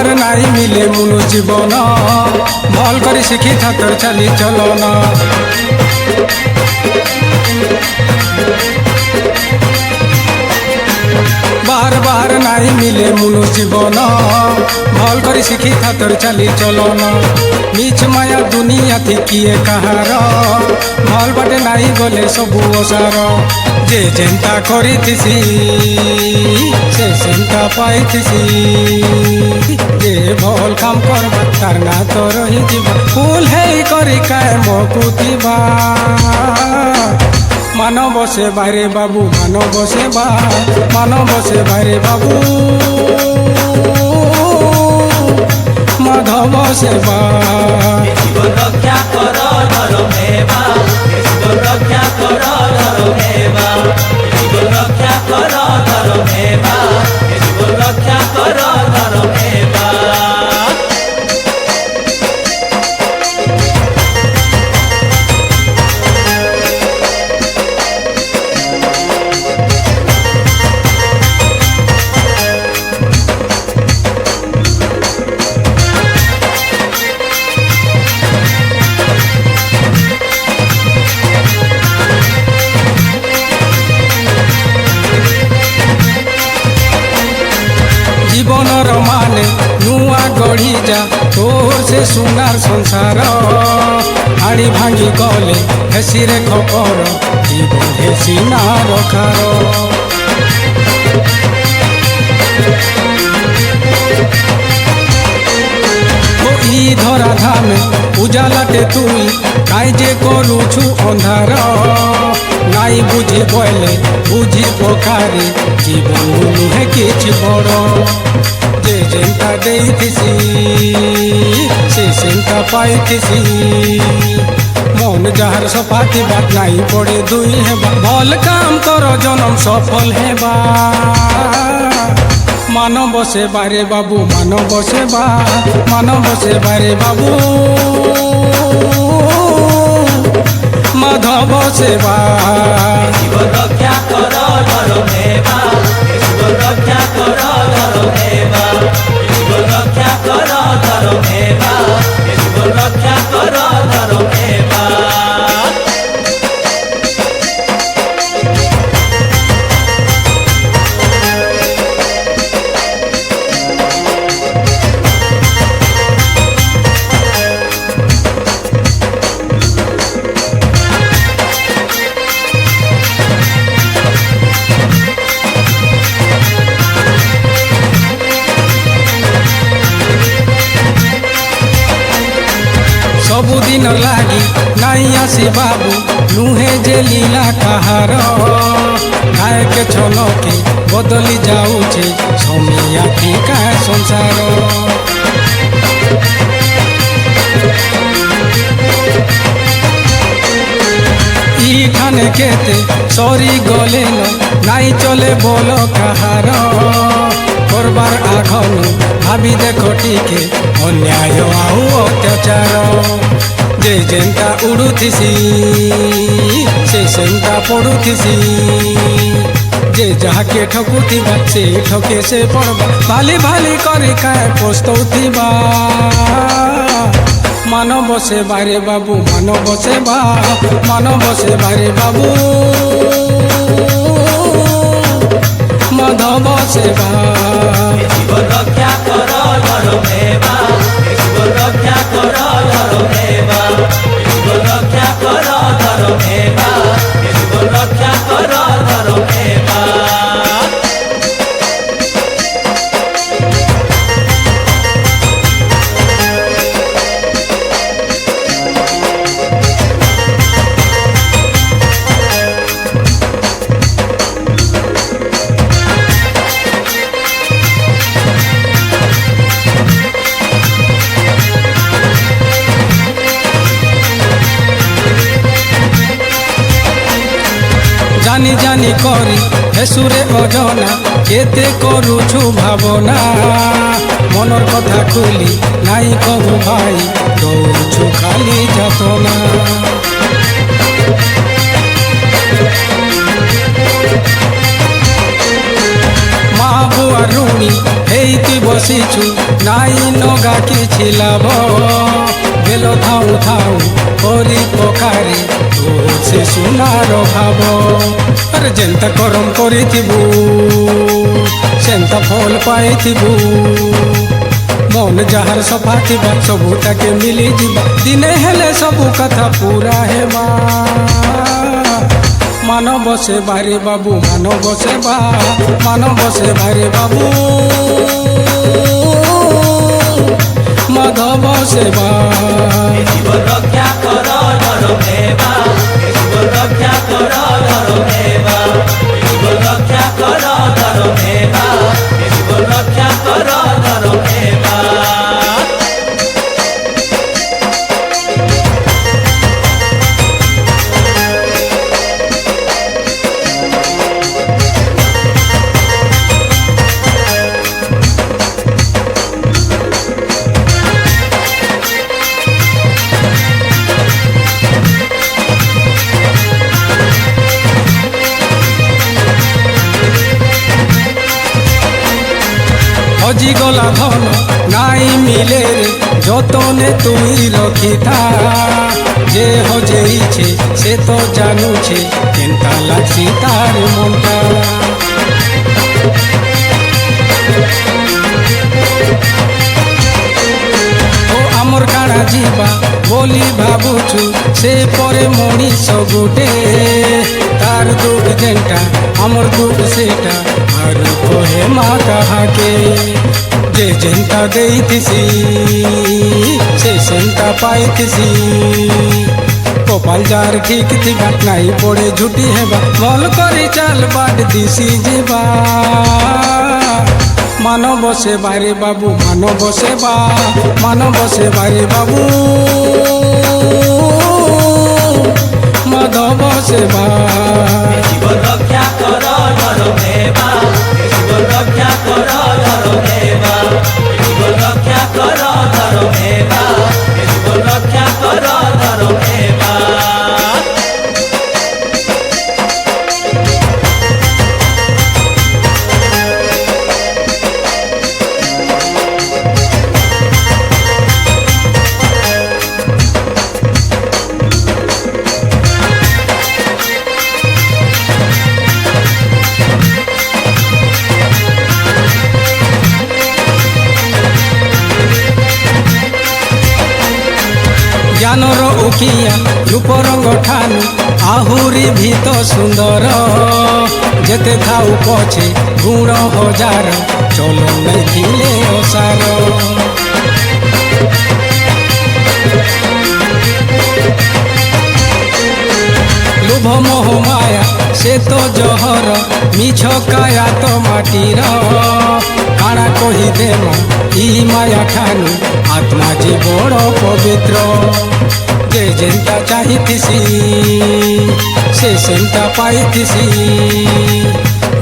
बार नाई मिले मुनु जीवन भल कर शिखी था तोर चली चलन बार बार नाई मिले मुनु जीवन भल कर शिखी था तोर चली चलन मीछ माया दुनिया थी किए कहार भल बाटे नाई गले सबू ओसार जे जेंता करी से सेंता पाई जे भल काम करबा तार ना तो रही जीवा फूल है करी काय मकुतिबा मानव सेवा रे बाबू मानव सेवा रे बाबू माधव सेवा रक्षा कर धर्मेवा रक्षा कर धर्मेवा रक्षा कर धर्मेवा रक्षा कर धर्मेवा जीवनर माने नुआ गढ़ी जा तोर से सुनार संसार आड़ी भांगी गले हेसी रे खपर जीवन हेसी ना रखार ई धरा धामे उजालाटे तुई काई जे करुछु अंधार नाई बुझी बोले बुझी पोखारी जीवन नुहे किछ बड़ जे जेंता देइथिसी से सेंता पाइथिसी मन जहार सफाती बात नाई पड़े दुई हेबा भल काम कर जन्म सफल हेबा मानव सेवा रे बाबू मानव सेवा रे बाबू माधव सेवा रक्षा कर धर्मेवा रक्षा कर धर्मेवा रक्षा कर धर्मेवा रक्षा कर धर्मेवा सबुदिन लागी नाई आसी बाबू नुहे जे लीला कहार गाय के छलके बदली जाऊे समिया का संसार इखाने केते सरी गले नाई चले बोल कहार करबार आघन भाभी देखो टीके अन्याय आउ अत्याचार जे जेंता उड़ुथिसी से सेंता पड़ुथिसी जे जहाके ठकुथिबा से ठके से पड़बा भाली भाली करी काय पस्तौथिबा मानव सेवा रे बाबू मानव सेवा रे बाबू माधव सेवा रक्षा कर धर्मेवा रक्षा कर धर्मेवा रक्षा कर धर्मेवा रक्षा कर धर्मेवा जानी जानी करी हेसुरे अजना केते करुछु भावना मनर कथा खुली नाई कहू भाई दौड़छु खाली जातना माँ बुआ रूणी हे এই তুই বসিছু নাই নগা কিছু লাভ বেল থাউ থাউ করি পকারে তো সে সুনার ভাব আরে যেন্তা করম করিথিবু সেন্তা ফল পাইথিবু মন যাহার সফা থিবা সবুটাকে মিলি ଯିବା দিনে হেলে সবু কথা পুরা হেবা মানব সেবা রে বাবু মানব সেবা রে বাবু মাধব সেবা জীবন রক্ষা কর ধর্মেবা জীবন রক্ষা কর ধর্মেবা জীবন রক্ষা কর ধর্মেবা জীবন রক্ষা কর ধর্মেবা হজি গলা ধন নাই মিলে রে যতনে তুই রখিথা যে হজেইছে সে তো জানুছে কেনতা লাগছি তার মনটা ও আমর কাଣା ଯିବା ବୋଲି ଭାବୁଛୁ ସେ ପରେ ମଣିଷ ଗୋଟେ ତାର ଦୁଃଖ ଯେନ୍ଟା আমর দুঃখ সেটা আর কহে মা কাহাকে যে যেন্তা দেইতিছি সে সেন্তা পাইতিছি কপাল যার ঠিক থিবা নাই পড়ে ঝুটি হেবা মল করে চাল বাট দিছি ଯିବା মানব সেবা রে বাবু মানব সেবা রে বাবু মাধব সেবা জীবন রক্ষা কর ধর্মেবা জীবন রক্ষা কর ধর্মেবা জীবন রক্ষা কর ধর্মেবা জীবন রক্ষা কর ধর্মেবা জ্ঞানর উকিয়া রূপরঙ্গ ঠানু আহুরি ভিত সুন্দর যেতে থাউ পছে গুণ হজার চল নাই দিলে অসার লোভ মোহ মায়া সে তো জহর মিছ কায়া তো মাটির কাଣା কহি দেম ই মায়া ঠানু আত্মা যে বড় পবিত্র যে যেন্তা চাহিতিছি সে সেন্তা পাইতিছি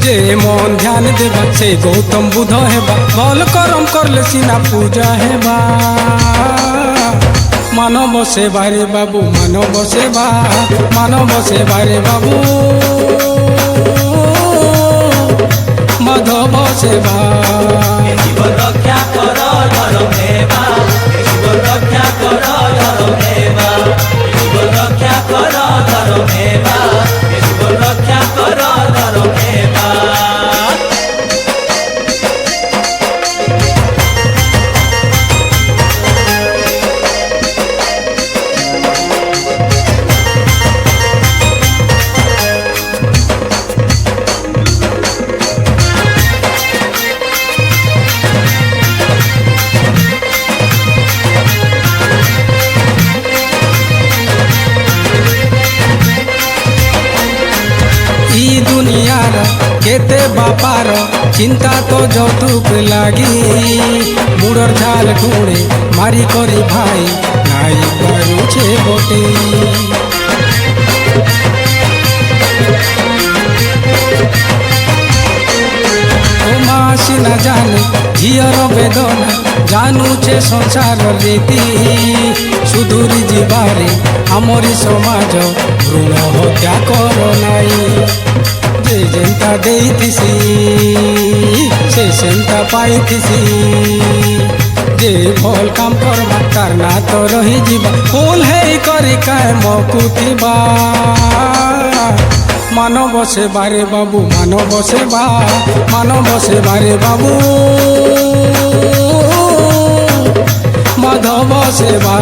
যে মন ধ্যান দেবা সে গৌতম বুধ হেবা ভল করম করলে সিনা পূজা হেবা মানব সেবা রে বাবু মানব সেবা রে বাবু মাধব সেবা জীবন রক্ষা কর ধর্মেবা জীবন রক্ষা কর ধর্মেবা জীবন রক্ষা কর ধর্মেবা জীবন রক্ষা কর ধর্মেবা দুনিয়ার কেতে বাপার চিন্তা তো যৌতুক লাগি মুড়র ঝাল ঢুঁড়ে মারি করি ভাই নাই পারুছে বটে ও মা সিনা জানে ঝিଅର ବେଦନା ଜାଣୁଛେ ସଂସାର ରୀତି ସୁଧୁରି ଯିବାରେ ଆମରି ସମାଜ ଭ୍ରୂଣ ହତ୍ୟା କର ନାହିଁ যে যেনটা দেইতিছি সে সেনটা পাইতিছি যে ভল কাম করবা তার না তো রহি ଯିବା ফুল হেই করে কায় মকুতিবা মানব সেবারে বাবু মানব সেবারে বাবু মাধব সেবা